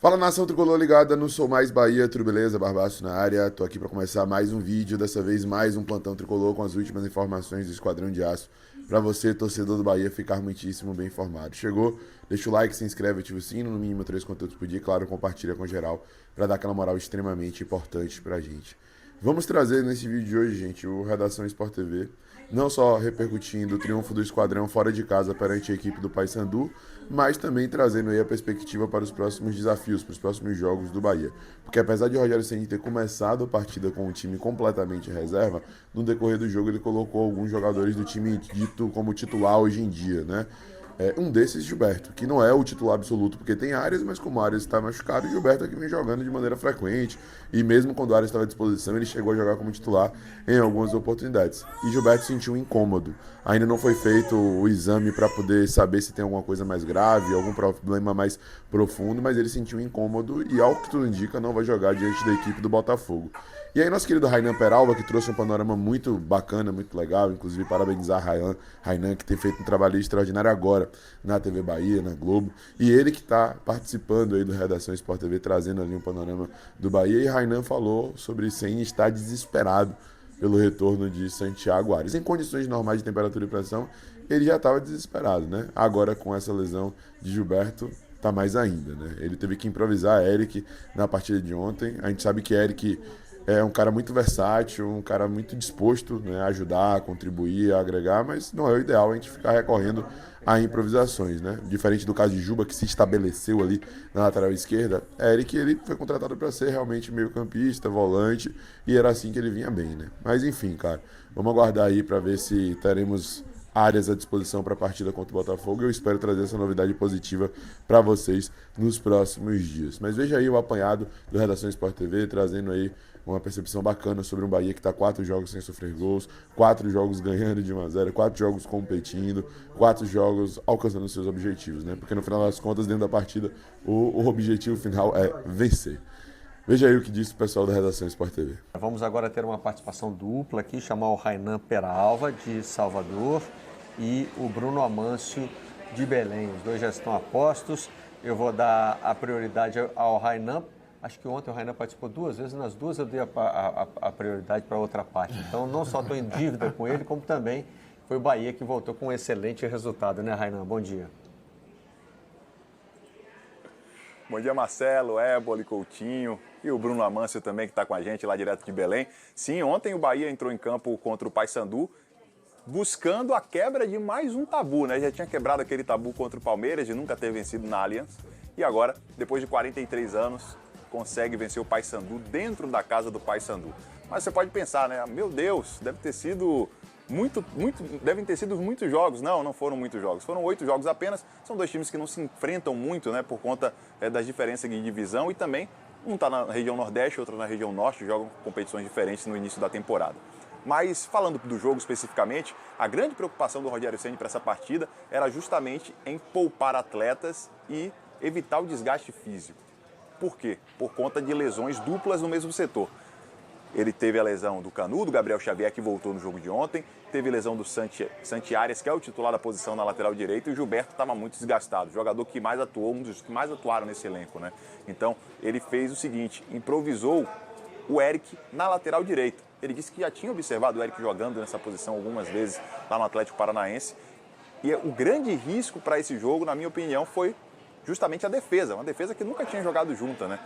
Fala, nação tricolor ligada no Sou Mais Bahia, tudo beleza? Barbaço na área, tô aqui para começar mais um vídeo, dessa vez mais um plantão tricolor com as últimas informações do Esquadrão de Aço, para você, torcedor do Bahia, ficar muitíssimo bem informado. Chegou? Deixa o like, se inscreve, ativa o sino, no mínimo 3 conteúdos por dia, claro, compartilha com geral, para dar aquela moral extremamente importante pra gente. Vamos trazer nesse vídeo de hoje, gente, o Redação Sport TV, não só repercutindo o triunfo do Esquadrão fora de casa perante a equipe do Paysandu, mas também trazendo aí a perspectiva para os próximos desafios, para os próximos jogos do Bahia. Porque apesar de Rogério Ceni ter começado a partida com o time completamente reserva, no decorrer do jogo ele colocou alguns jogadores do time dito como titular hoje em dia, né? Um desses, Gilberto, que não é o titular absoluto, porque tem Arias, mas como o Arias está machucado, o Gilberto é que vem jogando de maneira frequente, e mesmo quando o Arias estava à disposição, ele chegou a jogar como titular em algumas oportunidades. E Gilberto sentiu um incômodo. Ainda não foi feito o exame para poder saber se tem alguma coisa mais grave, algum problema mais profundo, mas ele sentiu um incômodo e, ao que tudo indica, não vai jogar diante da equipe do Botafogo. E aí nosso querido Rainan Peralva, que trouxe um panorama muito bacana, muito legal, inclusive parabenizar Rainan, que tem feito um trabalho extraordinário agora na TV Bahia, na Globo, e ele que está participando aí do Redação Sport TV, trazendo ali um panorama do Bahia, e Rainan falou sobre Ceni estar desesperado pelo retorno de Santiago Arias. Em condições normais de temperatura e pressão, ele já estava desesperado, né? Agora com essa lesão de Gilberto, tá mais ainda, né? Ele teve que improvisar Eric na partida de ontem. A gente sabe que Eric é um cara muito versátil, um cara muito disposto, né, a ajudar, a contribuir, a agregar, mas não é o ideal a gente ficar recorrendo a improvisações, né? Diferente do caso de Juba, que se estabeleceu ali na lateral esquerda, Eric, ele foi contratado para ser realmente meio-campista, volante, e era assim que ele vinha bem, né? Mas enfim, cara, vamos aguardar aí para ver se teremos áreas à disposição para a partida contra o Botafogo. Eu espero trazer essa novidade positiva para vocês nos próximos dias. Mas veja aí o apanhado do Redação Sport TV, trazendo aí uma percepção bacana sobre um Bahia que está 4 jogos sem sofrer gols, 4 jogos ganhando de 1-0, 4 jogos competindo, 4 jogos alcançando seus objetivos, né? Porque no final das contas, dentro da partida, o objetivo final é vencer. Veja aí o que disse o pessoal da Redação Sport TV. Vamos agora ter uma participação dupla aqui, chamar o Rainan Peralva, de Salvador, e o Bruno Amâncio, de Belém. Os dois já estão a postos. Eu vou dar a prioridade ao Rainan. Acho que ontem o Rainan participou 2 vezes, nas 2 eu dei a prioridade para outra parte. Então, não só estou em dívida com ele, como também foi o Bahia que voltou com um excelente resultado, né, Rainan? Bom dia. Bom dia, Marcelo, Éboli, Coutinho e o Bruno Amâncio também, que está com a gente lá direto de Belém. Sim, ontem o Bahia entrou em campo contra o Paysandu, buscando a quebra de mais um tabu, né? Já tinha quebrado aquele tabu contra o Palmeiras de nunca ter vencido na Allianz. E agora, depois de 43 anos, consegue vencer o Paysandu dentro da casa do Paysandu. Mas você pode pensar, né? Meu Deus, devem ter sido muitos jogos. Não foram muitos jogos. Foram 8 jogos apenas. São 2 times que não se enfrentam muito, né? Por conta das diferenças de divisão e também um está na região Nordeste, outro na região Norte, jogam competições diferentes no início da temporada. Mas falando do jogo especificamente, a grande preocupação do Rogério Ceni para essa partida era justamente em poupar atletas e evitar o desgaste físico. Por quê? Por conta de lesões duplas no mesmo setor. Ele teve a lesão do Canu, do Gabriel Xavier, que voltou no jogo de ontem. Teve lesão do Santi Arias, que é o titular da posição na lateral direita. E o Gilberto estava muito desgastado. Jogador que mais atuou, um dos que mais atuaram nesse elenco, né? Então, ele fez o seguinte, improvisou o Eric na lateral direita. Ele disse que já tinha observado o Eric jogando nessa posição algumas vezes lá no Atlético Paranaense. E o grande risco para esse jogo, na minha opinião, foi justamente a defesa. Uma defesa que nunca tinha jogado junta, né?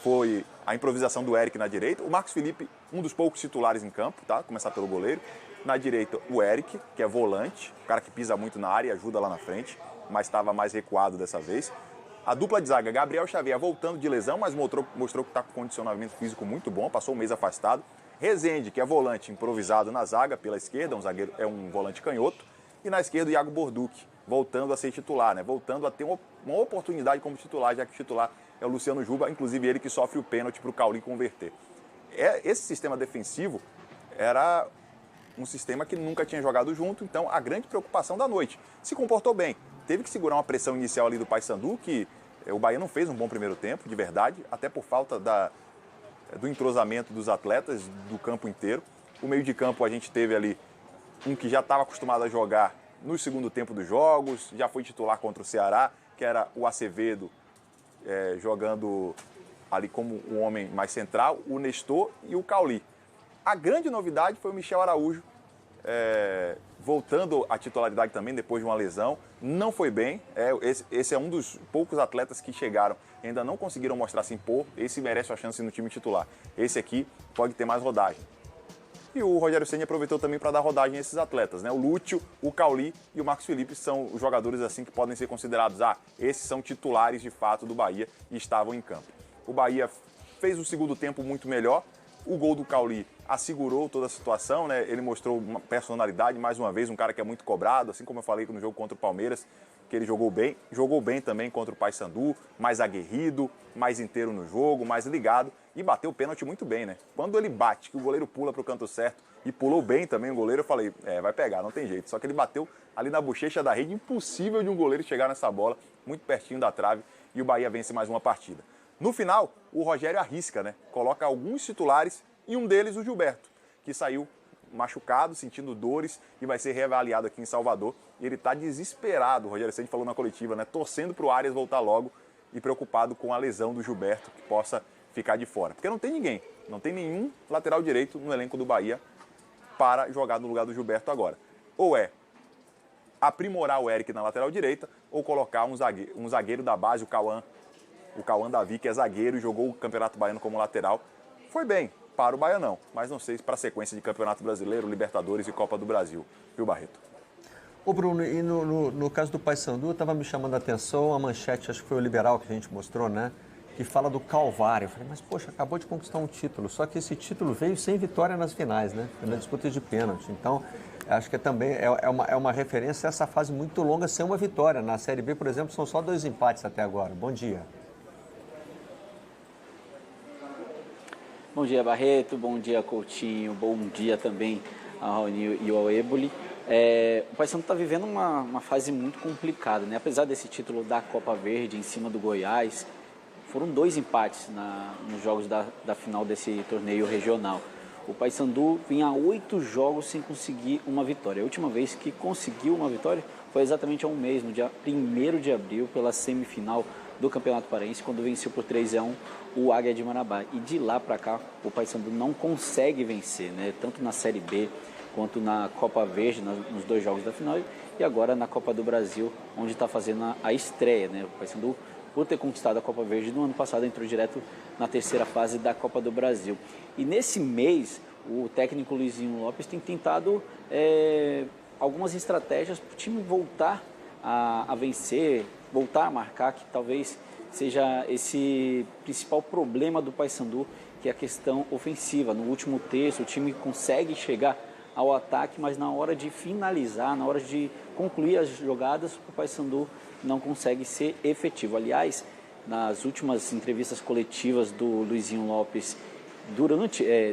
Foi a improvisação do Eric na direita. O Marcos Felipe, um dos poucos titulares em campo, tá? Começar pelo goleiro. Na direita, o Eric, que é volante, o cara que pisa muito na área e ajuda lá na frente, mas estava mais recuado dessa vez. A dupla de zaga, Gabriel Xavier, voltando de lesão, mas mostrou que está com condicionamento físico muito bom, passou um mês afastado. Rezende, que é volante improvisado na zaga pela esquerda, um volante canhoto. E na esquerda, o Iago Borduc, voltando a ser titular, né? Voltando a ter uma oportunidade como titular, já que o titular é o Luciano Juba, inclusive ele que sofre o pênalti para o Cauli converter. Esse sistema defensivo era um sistema que nunca tinha jogado junto, então a grande preocupação da noite. Se comportou bem, teve que segurar uma pressão inicial ali do Paysandu, que o Bahia não fez um bom primeiro tempo, de verdade, até por falta do entrosamento dos atletas do campo inteiro. O meio de campo a gente teve ali um que já estava acostumado a jogar no segundo tempo dos jogos, já foi titular contra o Ceará, que era o Acevedo jogando ali como um homem mais central, o Nestor e o Cauli. A grande novidade foi o Michel Araújo, voltando à titularidade também depois de uma lesão. Não foi bem, esse é um dos poucos atletas que chegaram e ainda não conseguiram mostrar se impor. Esse merece a chance no time titular. Esse aqui pode ter mais rodagem. E o Rogério Ceni aproveitou também para dar rodagem a esses atletas, né? O Lúcio, o Cauli e o Marcos Felipe são os jogadores assim que podem ser considerados, esses são titulares de fato do Bahia e estavam em campo. O Bahia fez o segundo tempo muito melhor. O gol do Cauli assegurou toda a situação, né? Ele mostrou uma personalidade, mais uma vez, um cara que é muito cobrado, assim como eu falei no jogo contra o Palmeiras, que ele jogou bem também contra o Paysandu, mais aguerrido, mais inteiro no jogo, mais ligado e bateu o pênalti muito bem, né? Quando ele bate, que o goleiro pula para o canto certo e pulou bem também o goleiro, eu falei, vai pegar, não tem jeito. Só que ele bateu ali na bochecha da rede, impossível de um goleiro chegar nessa bola, muito pertinho da trave, e o Bahia vence mais uma partida. No final, o Rogério arrisca, né? Coloca alguns titulares e um deles o Gilberto, que saiu machucado, sentindo dores e vai ser reavaliado aqui em Salvador. E ele está desesperado, o Rogério Ceni falou na coletiva, né? Torcendo para o Arias voltar logo e preocupado com a lesão do Gilberto, que possa ficar de fora. Porque não tem ninguém, não tem nenhum lateral direito no elenco do Bahia para jogar no lugar do Gilberto agora. Ou aprimorar o Eric na lateral direita ou colocar um zagueiro da base, o Cauã Davi, que é zagueiro e jogou o Campeonato Baiano como lateral. Foi bem para o Baianão, mas não sei se para a sequência de Campeonato Brasileiro, Libertadores e Copa do Brasil. Viu, Barreto? Ô Bruno, e no caso do Paysandu, estava me chamando a atenção a manchete, acho que foi o Liberal que a gente mostrou, né? Que fala do Calvário. Eu falei, mas poxa, acabou de conquistar um título, só que esse título veio sem vitória nas finais, né? Foi na disputa de pênalti. Então, acho que também é uma referência a essa fase muito longa sem uma vitória. Na Série B, por exemplo, são só 2 empates até agora. Bom dia. Bom dia, Barreto. Bom dia, Coutinho. Bom dia também ao Raoni e ao Éboli. O Paysandu está vivendo uma fase muito complicada, né? Apesar desse título da Copa Verde em cima do Goiás, foram 2 empates nos jogos da final desse torneio regional. O Paysandu vinha 8 jogos sem conseguir uma vitória. A última vez que conseguiu uma vitória foi exatamente há um mês, no dia 1º de abril, pela semifinal do Campeonato Paraense, quando venceu por 3-1 o Águia de Marabá. E de lá para cá, o Paysandu não consegue vencer, né? Tanto na Série B quanto na Copa Verde, nos 2 jogos da final, e agora na Copa do Brasil, onde está fazendo a estreia, né? O Paysandu, por ter conquistado a Copa Verde no ano passado, entrou direto na 3ª fase da Copa do Brasil. E nesse mês, o técnico Luizinho Lopes tem tentado algumas estratégias para o time voltar a vencer, voltar a marcar, que talvez seja esse principal problema do Paysandu, que é a questão ofensiva. No último terço, o time consegue chegar ao ataque, mas na hora de finalizar, na hora de concluir as jogadas, o Paysandu não consegue ser efetivo. Aliás, nas últimas entrevistas coletivas do Luizinho Lopes,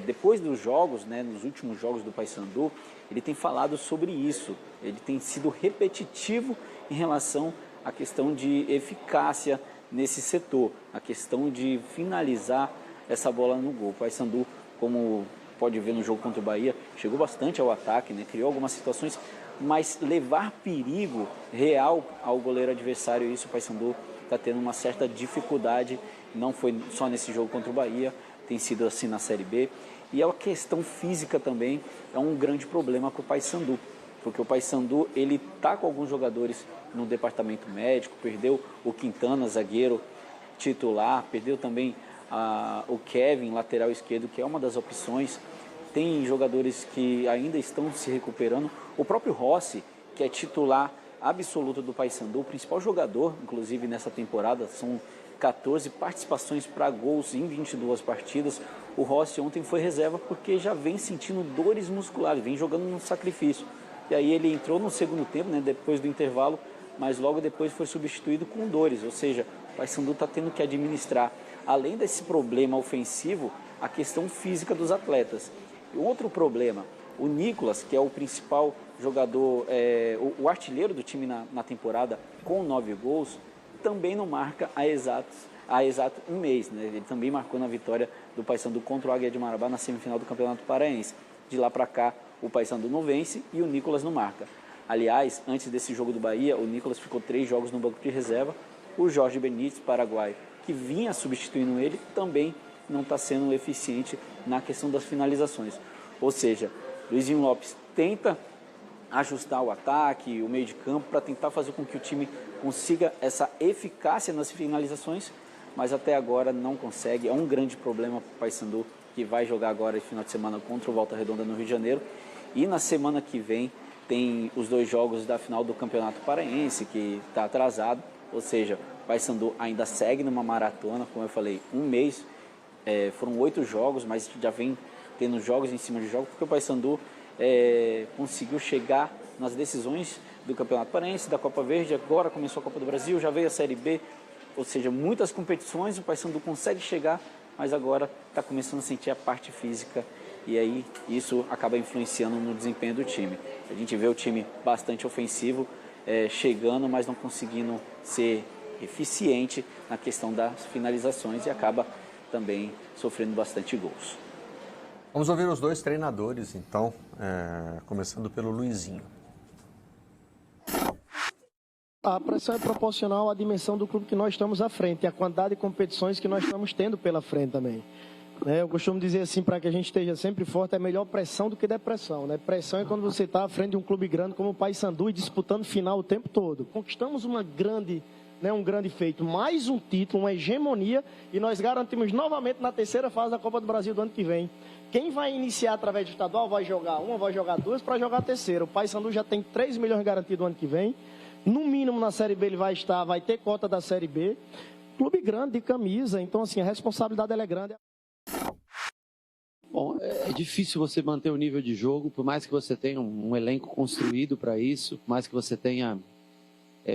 depois dos jogos, né, nos últimos jogos do Paysandu, ele tem falado sobre isso. Ele tem sido repetitivo em relação à questão de eficácia nesse setor, a questão de finalizar essa bola no gol. O Paysandu, como pode ver no jogo contra o Bahia, chegou bastante ao ataque, né, criou algumas situações, mas levar perigo real ao goleiro adversário, isso o Paysandu está tendo uma certa dificuldade. Não foi só nesse jogo contra o Bahia, tem sido assim na Série B. E a questão física também é um grande problema para o Paysandu, porque o Paysandu ele está com alguns jogadores no departamento médico, perdeu o Quintana, zagueiro titular, perdeu também o Kevin, lateral esquerdo, que é uma das opções. Tem jogadores que ainda estão se recuperando. O próprio Rossi, que é titular absoluto do Paysandu, o principal jogador, inclusive nessa temporada, são 14 participações para gols em 22 partidas. O Rossi ontem foi reserva porque já vem sentindo dores musculares, vem jogando no sacrifício. E aí ele entrou no segundo tempo, né, depois do intervalo, mas logo depois foi substituído com dores. Ou seja, o Paysandu está tendo que administrar, além desse problema ofensivo, a questão física dos atletas. E outro problema, o Nicolas, que é o principal jogador, o artilheiro do time na temporada, com 9 gols, também não marca há exato um mês, né? Ele também marcou na vitória do Paysandu contra o Águia de Marabá na semifinal do Campeonato Paraense. De lá para cá, o Paysandu não vence e o Nicolas não marca. Aliás, antes desse jogo do Bahia, o Nicolas ficou 3 jogos no banco de reserva. O Jorge Benítez, paraguaio, que vinha substituindo ele, também não está sendo eficiente na questão das finalizações. Ou seja, Luizinho Lopes tenta ajustar o ataque, o meio de campo, para tentar fazer com que o time consiga essa eficácia nas finalizações, mas até agora não consegue. É um grande problema para o Paysandu, que vai jogar agora esse final de semana contra o Volta Redonda no Rio de Janeiro. E na semana que vem tem os 2 jogos da final do Campeonato Paraense, que está atrasado. Ou seja, o Paysandu ainda segue numa maratona, como eu falei, um mês. Foram 8 jogos, mas já vem tendo jogos em cima de jogos, porque o Paysandu conseguiu chegar nas decisões do Campeonato Paraense, da Copa Verde, agora começou a Copa do Brasil, já veio a Série B, ou seja, muitas competições, o Paysandu consegue chegar, mas agora está começando a sentir a parte física e aí isso acaba influenciando no desempenho do time. A gente vê o time bastante ofensivo, chegando, mas não conseguindo ser eficiente na questão das finalizações e acaba também sofrendo bastante gols. Vamos ouvir os 2 treinadores, então, começando pelo Luizinho. A pressão é proporcional à dimensão do clube que nós estamos à frente e à quantidade de competições que nós estamos tendo pela frente também. Eu costumo dizer assim, para que a gente esteja sempre forte, é melhor pressão do que depressão. Pressão é quando você está à frente de um clube grande como o Paysandu e disputando final o tempo todo. Conquistamos um grande feito, mais um título, uma hegemonia, e nós garantimos novamente na 3ª fase da Copa do Brasil do ano que vem. Quem vai iniciar através do estadual vai jogar uma, vai jogar 2 para jogar a 3ª. O Paysandu já tem 3 milhões garantidos no ano que vem. No mínimo na Série B ele vai ter cota da Série B. Clube grande de camisa, então assim, a responsabilidade ela é grande. Bom, é difícil você manter o nível de jogo, por mais que você tenha um elenco construído para isso, por mais que você tenha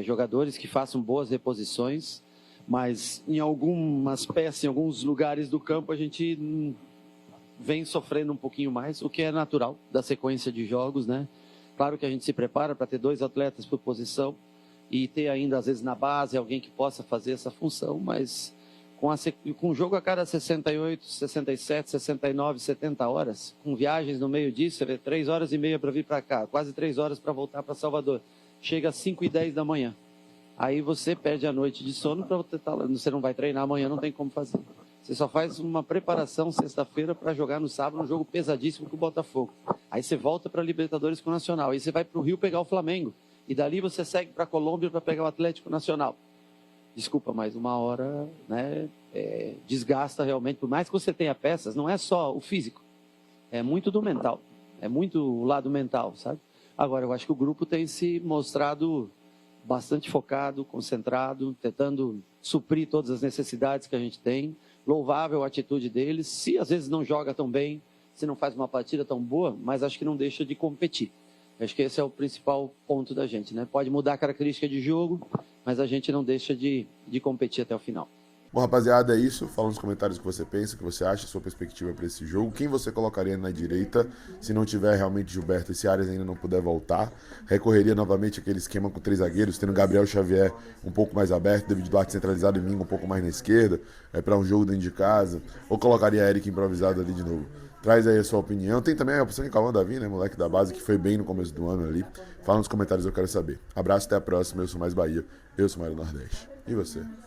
jogadores que façam boas reposições, mas em algumas peças, em alguns lugares do campo, a gente vem sofrendo um pouquinho mais, o que é natural da sequência de jogos, né? Claro que a gente se prepara para ter 2 atletas por posição e ter ainda, às vezes, na base, alguém que possa fazer essa função, mas com o jogo a cada 68, 67, 69, 70 horas, com viagens no meio disso, 3 horas e meia para vir para cá, quase 3 horas para voltar para Salvador. Chega às 5h10 da manhã. Aí você perde a noite de sono, você não vai treinar amanhã, não tem como fazer. Você só faz uma preparação sexta-feira para jogar no sábado, um jogo pesadíssimo com o Botafogo. Aí você volta para a Libertadores com o Nacional. Aí você vai para o Rio pegar o Flamengo. E dali você segue para a Colômbia para pegar o Atlético Nacional. Desculpa, mas uma hora, né, desgasta realmente. Por mais que você tenha peças, não é só o físico. É muito do mental. É muito o lado mental, sabe? Agora, eu acho que o grupo tem se mostrado bastante focado, concentrado, tentando suprir todas as necessidades que a gente tem. Louvável a atitude deles. Se às vezes não joga tão bem, se não faz uma partida tão boa, mas acho que não deixa de competir. Acho que esse é o principal ponto da gente, né? Pode mudar a característica de jogo, mas a gente não deixa de competir até o final. Bom, rapaziada, é isso. Fala nos comentários o que você pensa, o que você acha, a sua perspectiva para esse jogo. Quem você colocaria na direita, se não tiver realmente Gilberto e se Arias ainda não puder voltar? Recorreria novamente àquele esquema com 3 zagueiros, tendo Gabriel Xavier um pouco mais aberto, David Duarte centralizado e Mingo um pouco mais na esquerda, para um jogo dentro de casa? Ou colocaria Eric improvisado ali de novo? Traz aí a sua opinião. Tem também a opção de Cauã Davi, né, moleque da base, que foi bem no começo do ano ali. Fala nos comentários, eu quero saber. Abraço, até a próxima. Eu sou Mais Bahia, eu sou Mário Nordeste. E você?